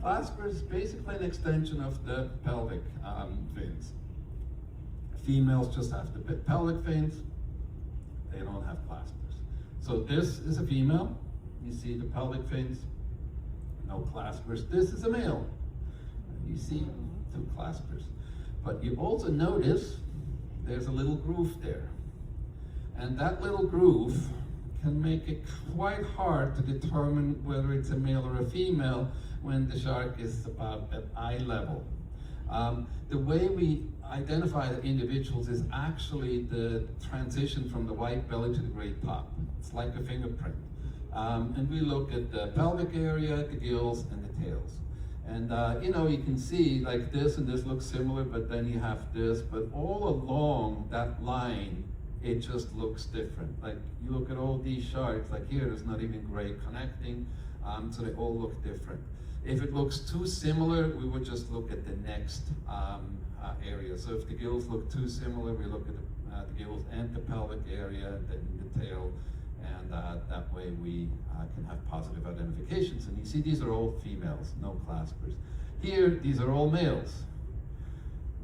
clasper is basically an extension of the pelvic fins. Females just have the pelvic fins, they don't have claspers. So this is a female, you see the pelvic fins, no claspers. This is a male, you see 2 claspers. But you also notice there's a little groove there. And that little groove can make it quite hard to determine whether it's a male or a female when the shark is about at eye level. The way we identify the individuals is actually the transition from the white belly to the gray top. It's like a fingerprint. And we look at the pelvic area, the gills, and the tails. And you know, you can see like this and this looks similar, but then you have this, but all along that line, it just looks different. Like you look at all these sharks, like here, there's not even gray connecting, so they all look different. If it looks too similar, we would just look at the next area. So if the gills look too similar, we look at the gills and the pelvic area, then the tail, and that way we can have positive identifications. And you see these are all females, no claspers. Here, these are all males.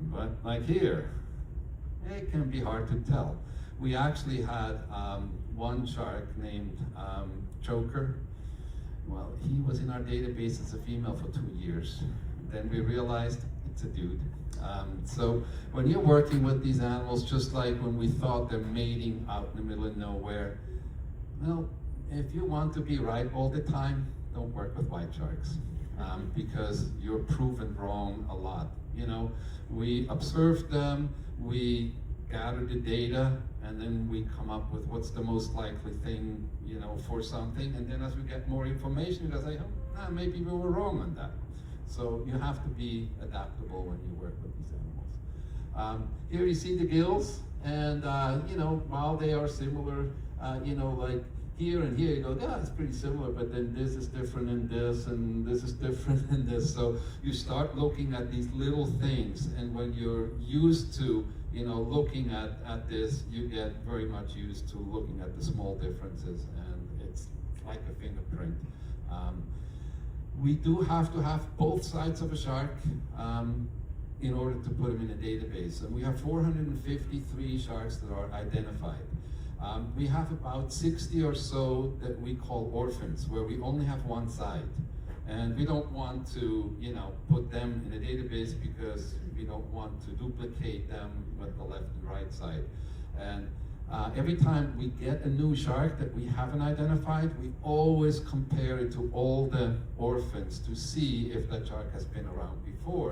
But like here, it can be hard to tell. We actually had one shark named Joker. Well, he was in our database as a female for 2 years. Then we realized it's a dude. So when you're working with these animals, just like when we thought they're mating out in the middle of nowhere, well, if you want to be right all the time, don't work with white sharks, because you're proven wrong a lot. You know, we observe them, we gather the data, and then we come up with what's the most likely thing, you know, for something. And then as we get more information, we say, oh, maybe we were wrong on that. So you have to be adaptable when you work with these animals. Here you see the gills, and you know, while they are similar, you know, like here and here, you go, yeah, it's pretty similar, but then this is different in this, and this is different in this. So you start looking at these little things, and when you're used to, you know, looking at this, you get very much used to looking at the small differences, and it's like a fingerprint. We do have to have both sides of a shark in order to put them in a database. And we have 453 sharks that are identified. We have about 60 or so that we call orphans, where we only have one side. And we don't want to, you know, put them in a database because we don't want to duplicate them with the left and right side. And every time we get a new shark that we haven't identified, we always compare it to all the orphans to see if that shark has been around before.